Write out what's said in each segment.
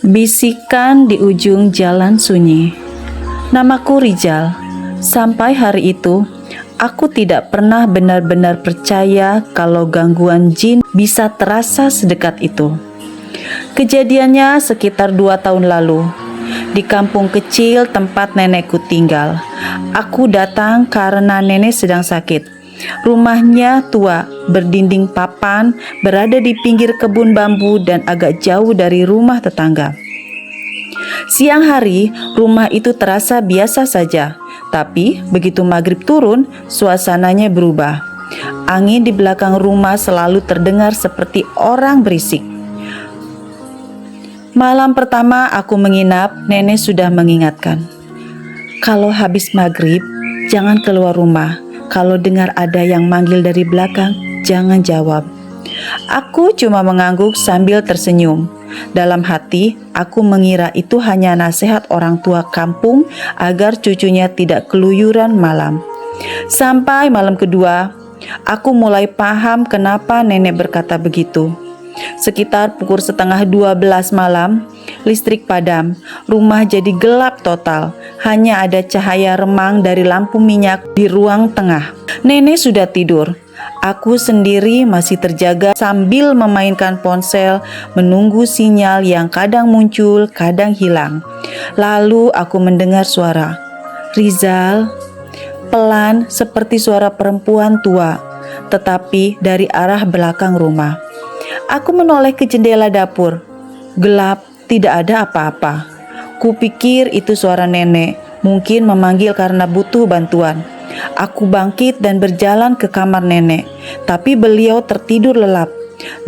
Bisikan di ujung jalan sunyi. Namaku Rizal. Sampai hari itu, aku tidak pernah benar-benar percaya kalau gangguan jin bisa terasa sedekat itu. Kejadiannya sekitar 2 tahun lalu, di kampung kecil tempat nenekku tinggal. Aku datang karena nenek sedang sakit. Rumahnya tua, berdinding papan, berada di pinggir kebun bambu dan agak jauh dari rumah tetangga. Siang hari, rumah itu terasa biasa saja, tapi begitu maghrib turun, suasananya berubah. Angin di belakang rumah selalu terdengar seperti orang berisik. Malam pertama aku menginap, nenek sudah mengingatkan. Kalau habis maghrib, jangan keluar rumah. Kalau dengar ada yang manggil dari belakang, jangan jawab. Aku cuma mengangguk sambil tersenyum. Dalam hati, aku mengira itu hanya nasihat orang tua kampung agar cucunya tidak keluyuran malam. Sampai malam kedua, aku mulai paham kenapa nenek berkata begitu. Sekitar pukul 11:30 malam, listrik padam, rumah jadi gelap total. Hanya ada cahaya remang dari lampu minyak di ruang tengah. Nenek sudah tidur. Aku sendiri masih terjaga sambil memainkan ponsel, menunggu sinyal yang kadang muncul, kadang hilang. Lalu aku mendengar suara, "Rizal," pelan seperti suara perempuan tua, tetapi dari arah belakang rumah. Aku menoleh ke jendela dapur. Gelap, tidak ada apa-apa. Kupikir itu suara nenek, mungkin memanggil karena butuh bantuan. Aku bangkit dan berjalan ke kamar nenek, tapi beliau tertidur lelap.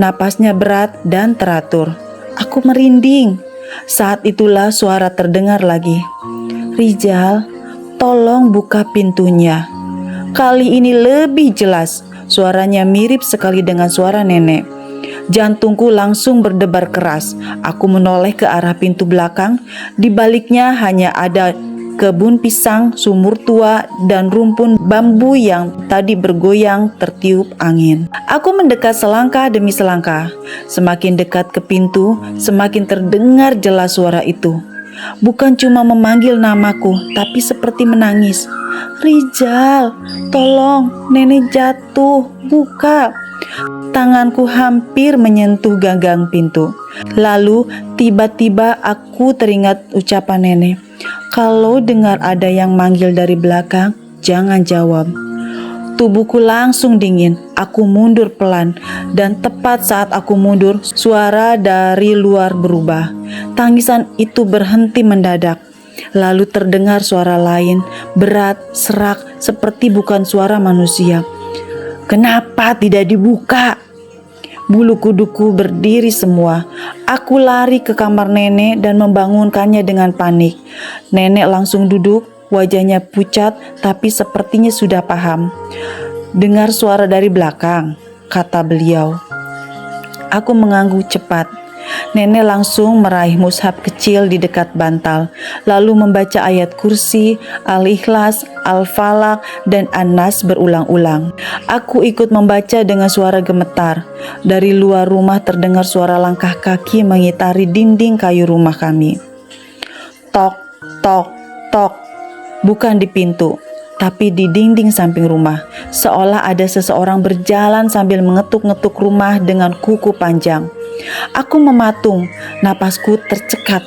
Napasnya berat dan teratur. Aku merinding. Saat itulah suara terdengar lagi. "Rizal, tolong buka pintunya." Kali ini lebih jelas. Suaranya mirip sekali dengan suara nenek. Jantungku langsung berdebar keras. Aku menoleh ke arah pintu belakang. Di baliknya hanya ada kebun pisang, sumur tua, dan rumpun bambu yang tadi bergoyang tertiup angin. Aku mendekat selangkah demi selangkah. Semakin dekat ke pintu, semakin terdengar jelas suara itu. Bukan cuma memanggil namaku, tapi seperti menangis. "Rizal, tolong, nenek jatuh, buka." Tanganku hampir menyentuh gagang pintu. Lalu tiba-tiba aku teringat ucapan nenek. Kalau dengar ada yang manggil dari belakang, jangan jawab. Tubuhku langsung dingin. Aku mundur pelan, dan tepat saat aku mundur, suara dari luar berubah. Tangisan itu berhenti mendadak. Lalu terdengar suara lain, berat, serak, seperti bukan suara manusia. "Kenapa tidak dibuka?" Bulu kuduku berdiri semua. Aku lari ke kamar nenek dan membangunkannya dengan panik. Nenek langsung duduk, wajahnya pucat tapi sepertinya sudah paham. "Dengar suara dari belakang," kata beliau. Aku mengangguk cepat. Nenek langsung meraih mushaf kecil di dekat bantal, lalu membaca ayat kursi, Al-Ikhlas, Al-Falaq, dan An-Nas berulang-ulang. Aku ikut membaca dengan suara gemetar. Dari luar rumah terdengar suara langkah kaki mengitari dinding kayu rumah kami. Tok, tok, tok. Bukan di pintu, tapi di dinding samping rumah. Seolah ada seseorang berjalan sambil mengetuk-ngetuk rumah dengan kuku panjang. Aku mematung, napasku tercekat.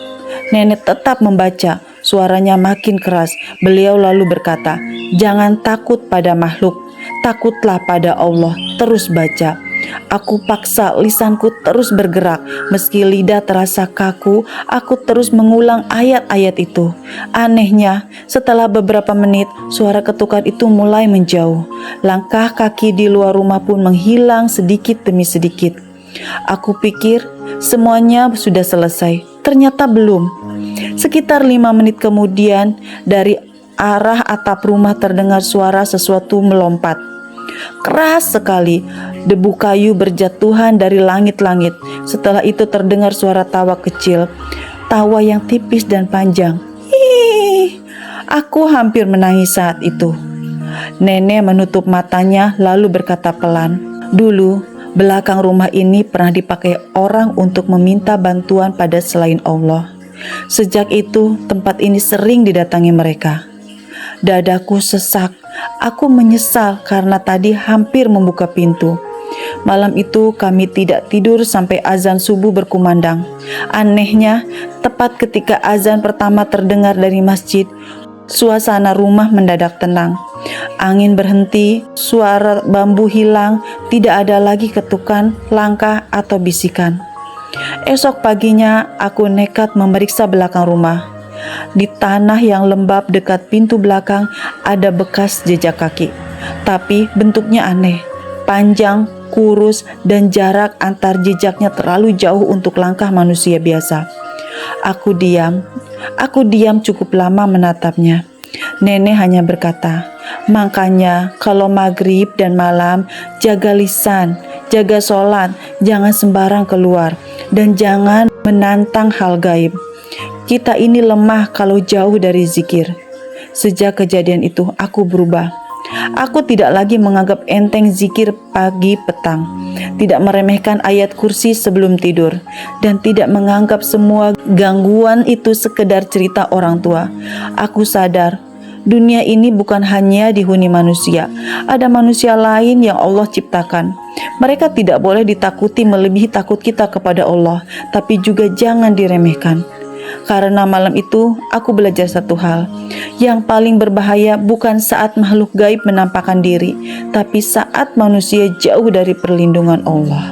Nenek tetap membaca, suaranya makin keras. Beliau lalu berkata, "Jangan takut pada makhluk, takutlah pada Allah, terus baca." Aku paksa lisanku terus bergerak. Meski lidah terasa kaku, aku terus mengulang ayat-ayat itu. Anehnya, setelah beberapa menit, suara ketukan itu mulai menjauh. Langkah kaki di luar rumah pun menghilang sedikit demi sedikit. Aku pikir semuanya sudah selesai. Ternyata belum. Sekitar 5 menit kemudian, dari arah atap rumah terdengar suara sesuatu melompat. Keras sekali, debu kayu berjatuhan dari langit-langit. Setelah itu terdengar suara tawa kecil, tawa yang tipis dan panjang. Hihihi. Aku hampir menangis saat itu. Nenek menutup matanya lalu berkata pelan, "Dulu Belakang rumah ini pernah dipakai orang untuk meminta bantuan pada selain Allah. Sejak itu, tempat ini sering didatangi mereka. Dadaku sesak. Aku menyesal karena tadi hampir membuka pintu. Malam itu kami tidak tidur sampai azan subuh berkumandang. Anehnya, tepat ketika azan pertama terdengar dari masjid, suasana rumah mendadak tenang. Angin berhenti, suara bambu hilang, tidak ada lagi ketukan, langkah, atau bisikan. Esok paginya aku nekat memeriksa belakang rumah. Di tanah yang lembab dekat pintu belakang ada bekas jejak kaki. Tapi bentuknya aneh, panjang, kurus, dan jarak antar jejaknya terlalu jauh untuk langkah manusia biasa. Aku diam cukup lama menatapnya. Nenek hanya berkata, "Makanya kalau maghrib dan malam jaga lisan, jaga sholat, jangan sembarang keluar, dan jangan menantang hal gaib. Kita ini lemah kalau jauh dari zikir." Sejak kejadian itu aku berubah. Aku tidak lagi menganggap enteng zikir pagi petang, tidak meremehkan ayat kursi sebelum tidur, dan tidak menganggap semua gangguan itu sekedar cerita orang tua. Aku sadar dunia ini bukan hanya dihuni manusia. Ada manusia lain yang Allah ciptakan. Mereka tidak boleh ditakuti melebihi takut kita kepada Allah, tapi juga jangan diremehkan. Karena malam itu aku belajar satu hal. Yang paling berbahaya bukan saat makhluk gaib menampakkan diri, tapi saat manusia jauh dari perlindungan Allah.